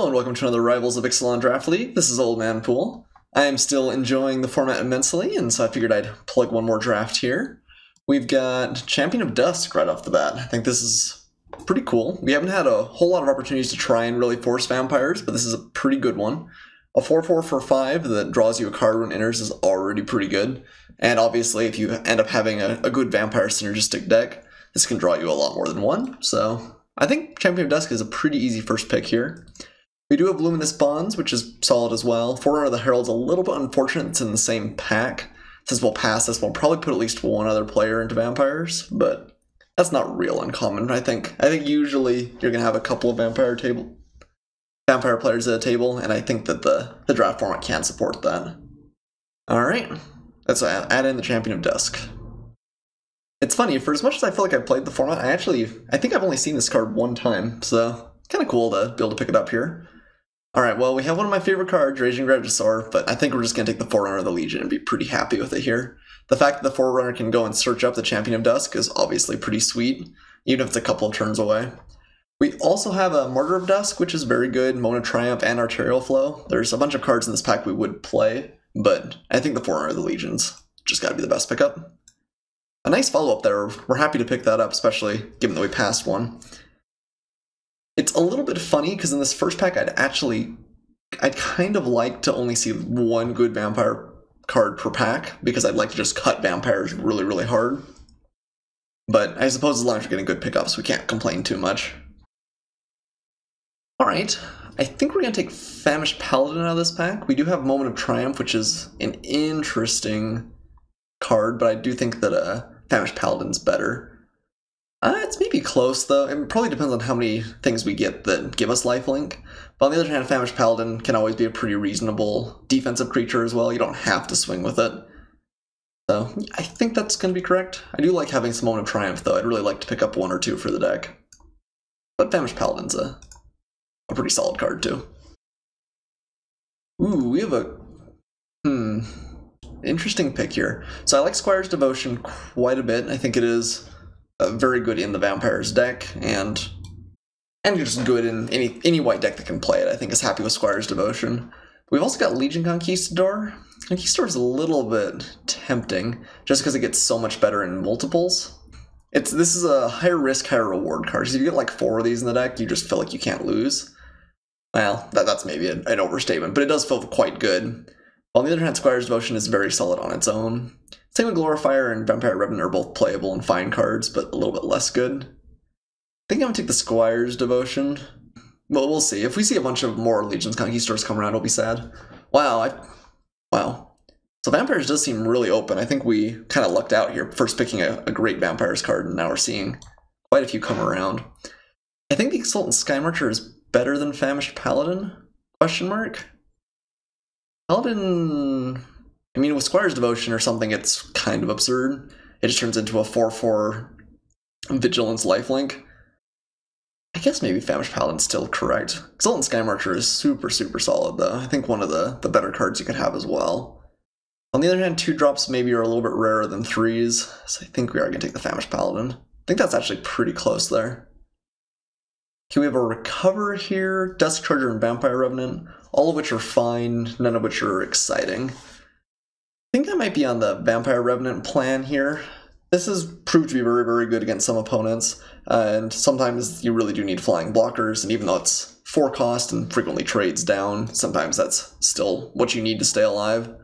Hello and welcome to another Rivals of Ixalan Draft League. This is Old Man Poole. I am still enjoying the format immensely, and so I figured I'd plug one more draft here. We've got Champion of Dusk right off the bat. I think this is pretty cool. We haven't had a whole lot of opportunities to try and really force vampires, but this is a pretty good one. A 4/4 for 5 that draws you a card when it enters is already pretty good. And obviously, if you end up having a good vampire synergistic deck, this can draw you a lot more than one. So I think Champion of Dusk is a pretty easy first pick here. We do have Luminous Bonds, which is solid as well. Forerunner of the Herald's a little bit unfortunate it's in the same pack. Since we'll pass this, we'll probably put at least one other player into vampires, but that's not real uncommon, I think. I think usually you're going to have a couple of vampire players at a table, and I think that the draft format can support that. Alright, let's add in the Champion of Dusk. It's funny, for as much as I feel like I've played the format, I think I've only seen this card one time, so kind of cool to be able to pick it up here. Alright, well, we have one of my favorite cards, Raging Regisaur, but I think we're just going to take the Forerunner of the Legion and be pretty happy with it here. The fact that the Forerunner can go and search up the Champion of Dusk is obviously pretty sweet, even if it's a couple of turns away. We also have a Martyr of Dusk, which is very good, Moment of Triumph, and Arterial Flow. There's a bunch of cards in this pack we would play, but I think the Forerunner of the Legion's just got to be the best pickup. A nice follow-up there. We're happy to pick that up, especially given that we passed one. It's a little bit funny, because in this first pack I'd kind of like to only see one good vampire card per pack, because I'd like to just cut vampires really, really hard. But I suppose as long as you're getting good pickups, we can't complain too much. Alright, I think we're going to take Famished Paladin out of this pack. We do have Moment of Triumph, which is an interesting card, but I do think that Famished Paladin's better. It's maybe close, though. It probably depends on how many things we get that give us lifelink. But on the other hand, Famished Paladin can always be a pretty reasonable defensive creature as well. You don't have to swing with it. So I think that's going to be correct. I do like having some Moment of Triumph, though. I'd really like to pick up one or two for the deck. But Famished Paladin's a pretty solid card, too. Ooh, we have a interesting pick here. So I like Squire's Devotion quite a bit. I think it is very good in the Vampires deck, and just good in any white deck that can play it. I think is happy with Squire's Devotion. We've also got Legion Conquistador. Conquistador is a little bit tempting, just because it gets so much better in multiples. This is a higher risk, higher reward card. So if you get like 4 of these in the deck, you just feel like you can't lose. Well, that's maybe an overstatement, but it does feel quite good. On the other hand, Squire's Devotion is very solid on its own. Same with Glorifier and Vampire Revenant are both playable and fine cards, but a little bit less good. I think I'm going to take the Squire's Devotion. Well, we'll see. If we see a bunch of more Legions Conquistadors come around, I'll be sad. Wow. So Vampires does seem really open. I think we kind of lucked out here, first picking a great Vampires card, and now we're seeing quite a few come around. I think the Exultant Skymarcher is better than Famished Paladin? Question mark? Paladin, I mean, with Squire's Devotion or something, it's kind of absurd. It just turns into a 4/4 Vigilance lifelink. I guess maybe Famished Paladin's still correct. Exultant Skymarcher is super, super solid, though. I think one of the better cards you could have as well. On the other hand, 2-drops maybe are a little bit rarer than 3s, so I think we are going to take the Famished Paladin. I think that's actually pretty close there. Okay, we have a Recover here, Dusk Charger, and Vampire Revenant, all of which are fine, none of which are exciting. I think I might be on the Vampire Revenant plan here. This has proved to be very, very good against some opponents, and sometimes you really do need flying blockers, and even though it's 4 cost and frequently trades down, sometimes that's still what you need to stay alive.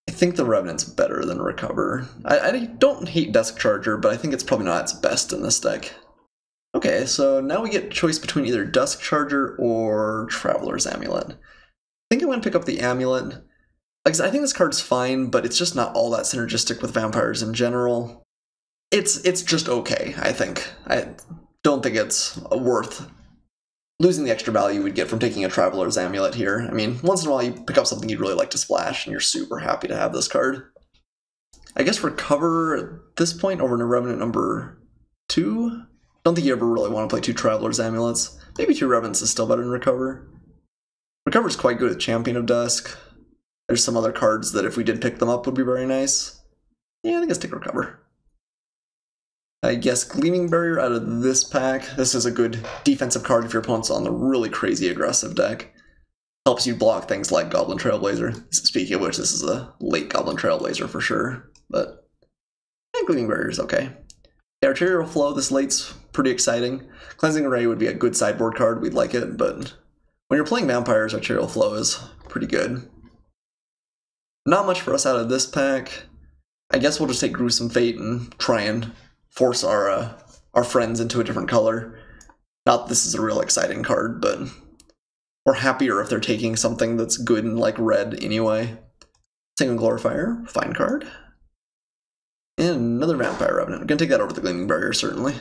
I think the Revenant's better than Recover. I don't hate Dusk Charger, but I think it's probably not its best in this deck. Okay, so now we get choice between either Dusk Charger or Traveler's Amulet. I think I'm going to pick up the Amulet. Like I said, I think this card's fine, but it's just not all that synergistic with vampires in general. It's just okay, I think. I don't think it's worth losing the extra value we'd get from taking a Traveler's Amulet here. I mean, once in a while you pick up something you'd really like to splash, and you're super happy to have this card. I guess Recover at this point over to Revenant number 2? Don't think you ever really want to play 2 Traveler's Amulets. Maybe 2 Revenants is still better than Recover. Recover's quite good at Champion of Dusk. There's some other cards that if we did pick them up would be very nice. Yeah, I think let's take Recover. I guess Gleaming Barrier out of this pack. This is a good defensive card if your opponent's on the really crazy aggressive deck. Helps you block things like Goblin Trailblazer. Speaking of which, this is a late Goblin Trailblazer for sure, but Gleaming Barrier is okay. Yeah, Arterial Flow this late's pretty exciting. Cleansing Array would be a good sideboard card, we'd like it, but when you're playing vampires, Arterial Flow is pretty good. Not much for us out of this pack. I guess we'll just take Gruesome Fate and try and force our friends into a different color. Not that this is a real exciting card, but we're happier if they're taking something that's good in like red anyway. Sanguine Glorifier, fine card. And another Vampire Revenant. I'm gonna take that over the Gleaming Barrier, certainly.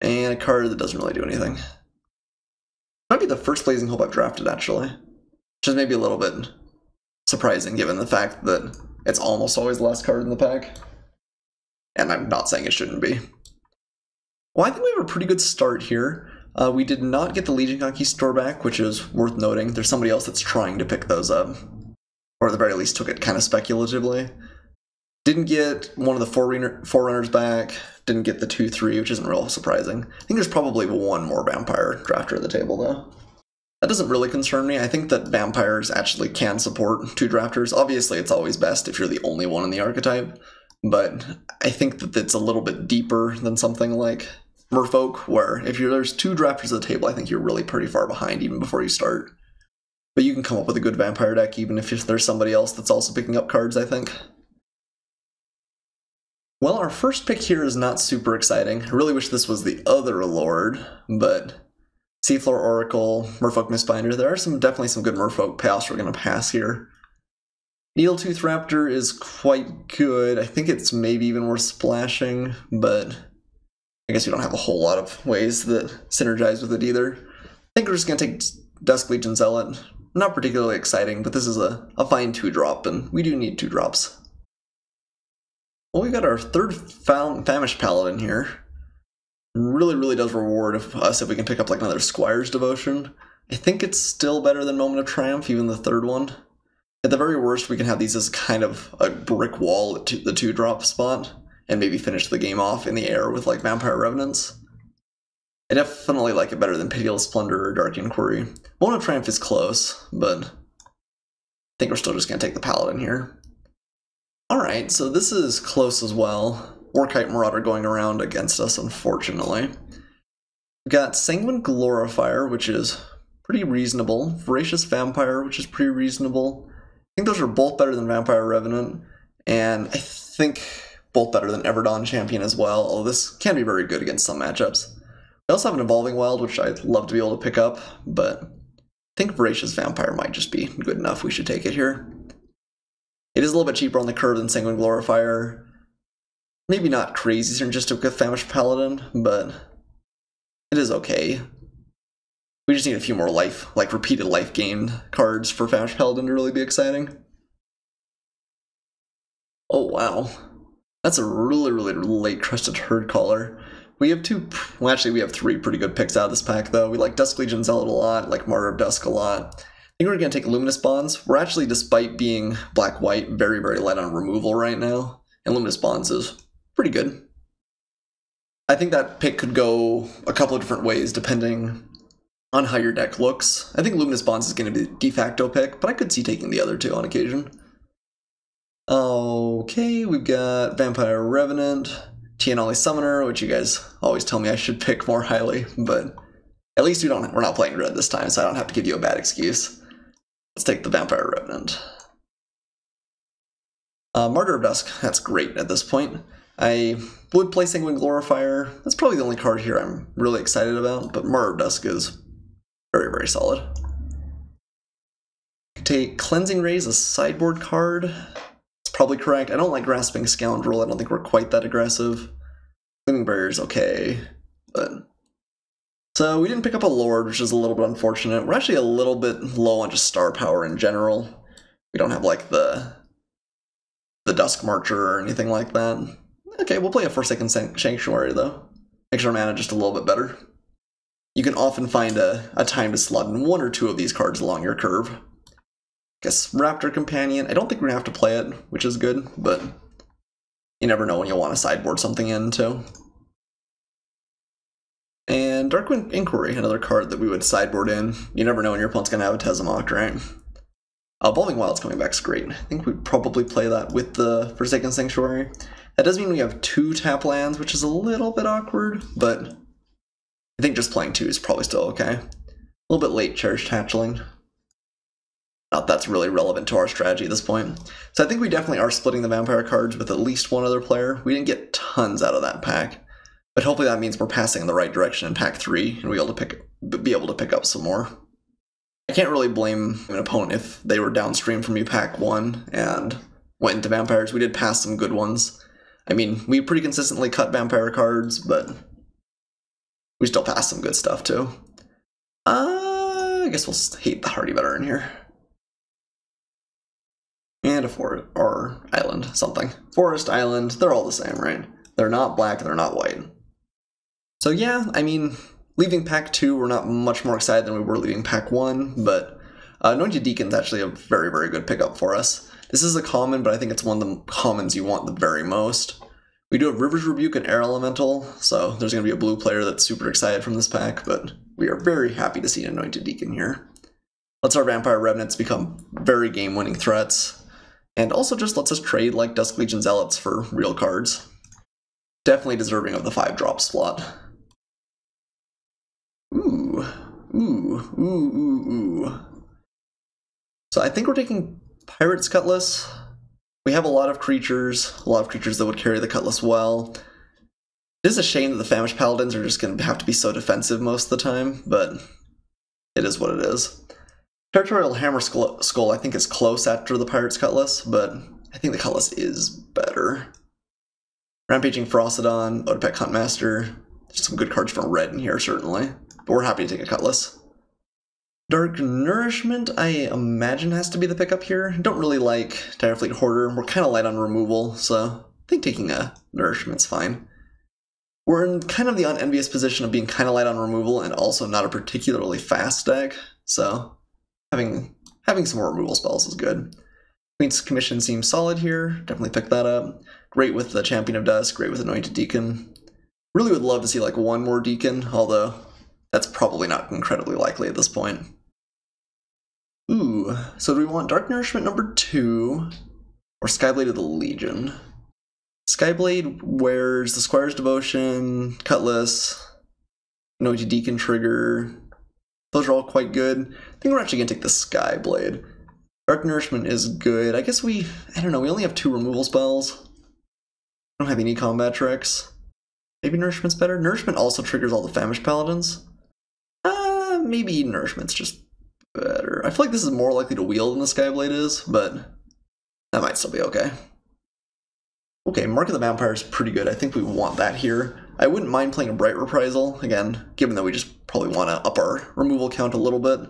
And a card that doesn't really do anything. Might be the first Blazing Hope I've drafted, actually. Which is maybe a little bit surprising, given the fact that it's almost always the last card in the pack. And I'm not saying it shouldn't be. Well, I think we have a pretty good start here. We did not get the Legion Conquistador back, which is worth noting. There's somebody else that's trying to pick those up. Or at the very least took it kind of speculatively. Didn't get one of the Forerunners back. Didn't get the 2-3, which isn't real surprising. I think there's probably one more Vampire drafter at the table, though. That doesn't really concern me. I think that Vampires actually can support 2 drafters. Obviously, it's always best if you're the only one in the archetype. But I think that it's a little bit deeper than something like Merfolk, where if there's 2 drafters at the table, I think you're really pretty far behind even before you start. But you can come up with a good Vampire deck even if there's somebody else that's also picking up cards, I think. Well, our first pick here is not super exciting. I really wish this was the other Lord, but Seafloor Oracle, Merfolk Mistbinder, there are definitely some good Merfolk payoffs we're going to pass here. Needletooth Raptor is quite good. I think it's maybe even worth splashing, but I guess we don't have a whole lot of ways that synergize with it either. I think we're just going to take Dusk Legion Zealot. Not particularly exciting, but this is a fine 2-drop, and we do need 2 drops. Well, we got our third Famished Paladin here. Really does reward us if we can pick up like another Squire's Devotion. I think it's still better than Moment of Triumph, even the third one. At the very worst, we can have these as kind of a brick wall at the 2-drop spot, and maybe finish the game off in the air with like Vampire Revenants. I definitely like it better than Pitiless Splendor or Dark Inquiry. Moment of Triumph is close, but I think we're still just going to take the Paladin here. Alright, so this is close as well. Orkite Marauder going around against us, unfortunately. We've got Sanguine Glorifier, which is pretty reasonable. Voracious Vampire, which is pretty reasonable. I think those are both better than Vampire Revenant, and I think both better than Everdawn Champion as well, although this can be very good against some matchups. We also have an Evolving Wild, which I'd love to be able to pick up, but I think Voracious Vampire might just be good enough. We should take it here. It is a little bit cheaper on the curve than Sanguine Glorifier. Maybe not crazy synergistic with Famished Paladin, but it is okay. We just need a few more repeated life gained cards for Famished Paladin to really be exciting. Oh wow. That's a really late Crested Herd Caller. We have we have 3 pretty good picks out of this pack though. We like Dusk Legion Zealot a lot, like Martyr of Dusk a lot. I think we're going to take Luminous Bonds. We're actually, despite being black-white, very light on removal right now. And Luminous Bonds is pretty good. I think that pick could go a couple of different ways depending on how your deck looks. I think Luminous Bonds is going to be the de facto pick, but I could see taking the other 2 on occasion. Okay, we've got Vampire Revenant, Tianali Summoner, which you guys always tell me I should pick more highly, but at least we're not playing red this time, so I don't have to give you a bad excuse. Let's take the Vampire Revenant. Martyr of Dusk, that's great at this point. I would play Sanguine Glorifier. That's probably the only card here I'm really excited about, but Martyr of Dusk is very solid. Take Cleansing Rays, a sideboard card. It's probably correct. I don't like Grasping Scoundrel. I don't think we're quite that aggressive. Gleaming Barrier is okay, but... So we didn't pick up a Lord, which is a little bit unfortunate. We're actually a little bit low on just star power in general. We don't have like the Dusk Marcher or anything like that. Okay, we'll play a Forsaken Sanctuary though. Makes our mana just a little bit better. You can often find a time to slot in 1 or 2 of these cards along your curve. Guess Raptor Companion. I don't think we're gonna have to play it, which is good, but You never know when you'll want to sideboard something in, too. And Darkwind Inquiry, another card that we would sideboard in. You never know when your opponent's going to have a Tezzimoct, right? Evolving Wild's coming back is great. I think we'd probably play that with the Forsaken Sanctuary. That does mean we have 2 tap lands, which is a little bit awkward, but I think just playing 2 is probably still okay. A little bit late, Cherished Hatchling. Not that's really relevant to our strategy at this point. So I think we definitely are splitting the Vampire cards with at least one other player. We didn't get tons out of that pack, but hopefully that means we're passing in the right direction in pack 3 and we'll be able to pick up some more. I can't really blame an opponent if they were downstream from me pack 1 and went into Vampires. We did pass some good ones. I mean, we pretty consistently cut Vampire cards, but we still passed some good stuff too. I guess we'll hate the Hardy Veteran here. And a forest, or island, something. Forest, island, they're all the same, right? They're not black, they're not white. So yeah, I mean, leaving pack 2, we're not much more excited than we were leaving pack 1, but Anointed Deacon's actually a very, very good pickup for us. This is a common, but I think it's one of the commons you want the very most. We do have River's Rebuke and Air Elemental, so there's going to be a blue player that's super excited from this pack, but we are very happy to see an Anointed Deacon here. Lets our Vampire Revenants become very game-winning threats, and also just lets us trade like Dusk Legion Zealots for real cards. Definitely deserving of the 5-drop slot. Ooh. So I think we're taking Pirate's Cutlass. We have a lot of creatures that would carry the Cutlass well. It is a shame that the Famished Paladins are just going to have to be so defensive most of the time, but it is what it is. Territorial Hammer Skull I think is close after the Pirate's Cutlass, but I think the Cutlass is better. Rampaging Frostodon, Odapec Huntmaster. There's some good cards from red in here, certainly. But we're happy to take a Cutlass. Dark Nourishment, I imagine, has to be the pickup here. Don't really like Direfleet Hoarder. We're kind of light on removal, so I think taking a Nourishment's fine. We're in kind of the unenvious position of being kind of light on removal and also not a particularly fast deck, so having some more removal spells is good. Queen's Commission seems solid here. Definitely pick that up. Great with the Champion of Dusk, great with Anointed Deacon. Really would love to see like one more Deacon, although that's probably not incredibly likely at this point. Ooh, so do we want Dark Nourishment number 2 or Skyblade of the Legion? Skyblade wears the Squire's Devotion, Cutlass, Anointed Deacon trigger. Those are all quite good. I think we're actually going to take the Skyblade. Dark Nourishment is good. I guess I don't know, we only have 2 removal spells. I don't have any combat tricks. Maybe Nourishment's better? Nourishment also triggers all the Famished Paladins. Maybe Nourishment's just better. I feel like this is more likely to wield than the Skyblade is, but that might still be okay. Okay, Mark of the Vampire is pretty good. I think we want that here. I wouldn't mind playing a Bright Reprisal, again, given that we just probably want to up our removal count a little bit.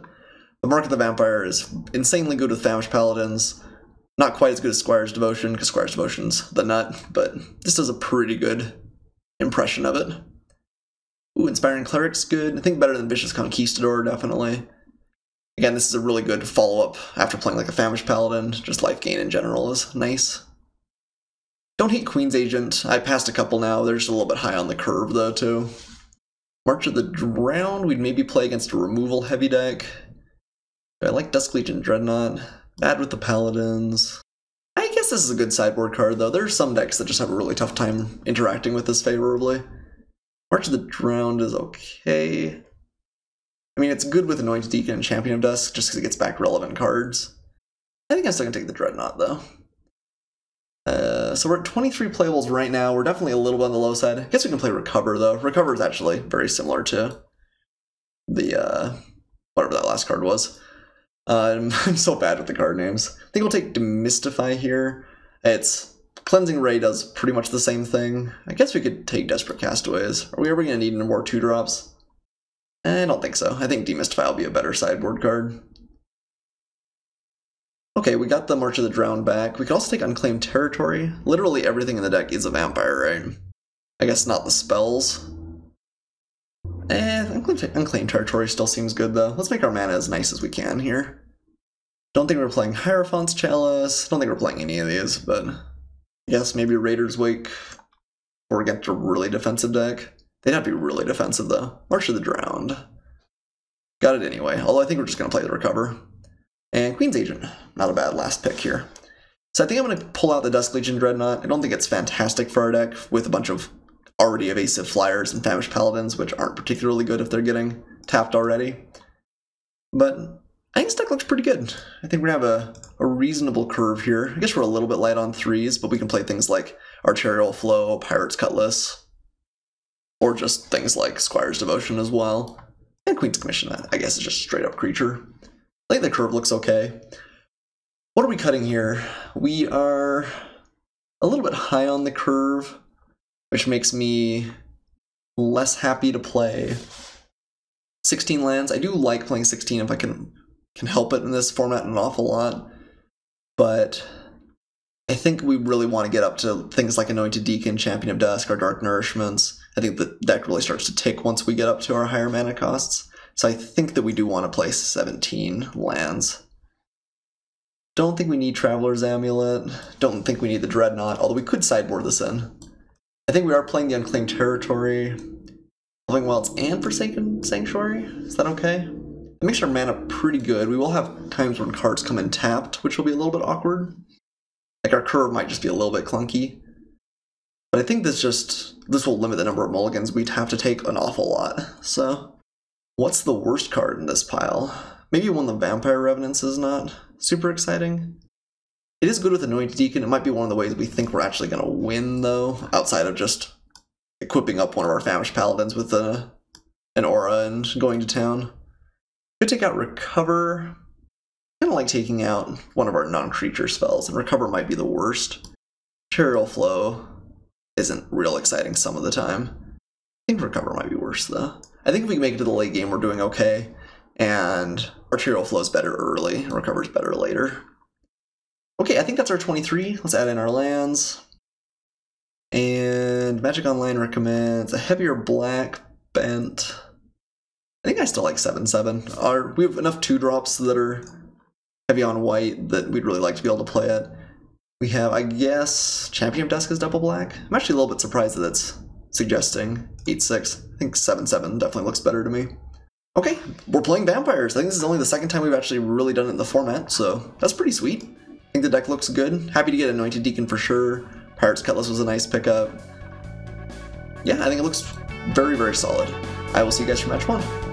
The Mark of the Vampire is insanely good with Famished Paladins. Not quite as good as Squire's Devotion, because Squire's Devotion's the nut, but this does a pretty good impression of it. Ooh, Inspiring Cleric's good. I think better than Vicious Conquistador, definitely. Again, this is a really good follow-up after playing like a Famished Paladin. Just life gain in general is nice. Don't hate Queen's Agent. I passed a couple now. They're just a little bit high on the curve, though, too. March of the Drowned, we'd maybe play against a removal heavy deck. I like Dusk Legion Dreadnought. Bad with the Paladins. I guess this is a good sideboard card, though. There are some decks that just have a really tough time interacting with this favorably. March of the Drowned is okay. I mean, it's good with Anointed Deacon and Champion of Dusk, just because it gets back relevant cards. I think I'm still going to take the Dreadnought, though. So we're at 23 playables right now. We're definitely a little bit on the low side. I guess we can play Recover, though. Recover is actually very similar to the, whatever that last card was. I'm so bad with the card names. I think we'll take Demystify here. It's Cleansing Ray does pretty much the same thing. I guess we could take Desperate Castaways. Are we ever going to need any more 2-drops? I don't think so. I think Demystify will be a better sideboard card. Okay, we got the March of the Drowned back. We could also take Unclaimed Territory. Literally everything in the deck is a vampire, right? I guess not the spells. Unclaimed Territory still seems good, though. Let's make our mana as nice as we can here. Don't think we're playing Hierophant's Chalice. Don't think we're playing any of these, but I guess maybe Raider's Wake or against a really defensive deck. They'd have to be really defensive though. March of the Drowned. Got it anyway, although I think we're just going to play the Recover. And Queen's Agent, not a bad last pick here. So I think I'm going to pull out the Dusk Legion Dreadnought. I don't think it's fantastic for our deck with a bunch of already evasive flyers and Famished Paladins, which aren't particularly good if they're getting tapped already. But I think this deck looks pretty good. I think we have a reasonable curve here. I guess we're a little bit light on 3s, but we can play things like Arterial Flow, Pirate's Cutlass, or just things like Squire's Devotion as well. And Queen's Commission, I guess, is just straight up creature. I think the curve looks okay. What are we cutting here? We are a little bit high on the curve, which makes me less happy to play 16 lands. I do like playing 16 if I can help it in this format an awful lot, but I think we really want to get up to things like Anointed Deacon, Champion of Dusk, or Dark Nourishments. I think the deck really starts to tick once we get up to our higher mana costs. So I think that we do want to play 17 lands. Don't think we need Traveler's Amulet. Don't think we need the Dreadnought, although we could sideboard this in. I think we are playing the Unclaimed Territory, Living Wilds, and Forsaken Sanctuary. Is that okay? It makes our mana pretty good. We will have times when cards come in tapped, which will be a little bit awkward. Like our curve might just be a little bit clunky. But I think this will limit the number of mulligans we'd have to take an awful lot. So, what's the worst card in this pile? Maybe one of the Vampire Revenants is not super exciting. It is good with Anointed Deacon. It might be one of the ways we think we're actually going to win, though, outside of just equipping up one of our Famished Paladins with an aura and going to town. Could take out Recover. Kind of like taking out one of our non-creature spells, and Recover might be the worst. Arterial Flow isn't real exciting some of the time. I think Recover might be worse, though. I think if we make it to the late game, we're doing okay, and Arterial Flow's better early, and Recover's better later. Okay, I think that's our 23. Let's add in our lands. And Magic Online recommends a heavier black bent. I think I still like 7/7. We have enough 2-drops that are heavy on white that we'd really like to be able to play it. We have, I guess, Champion of Dusk is double black. I'm actually a little bit surprised that it's suggesting 8/6. I think 7/7 definitely looks better to me. Okay, we're playing vampires. I think this is only the second time we've actually really done it in the format, so that's pretty sweet. I think the deck looks good. Happy to get Anointed Deacon for sure. Pirate's Cutlass was a nice pickup. Yeah, I think it looks very, very solid. I will see you guys for match 1.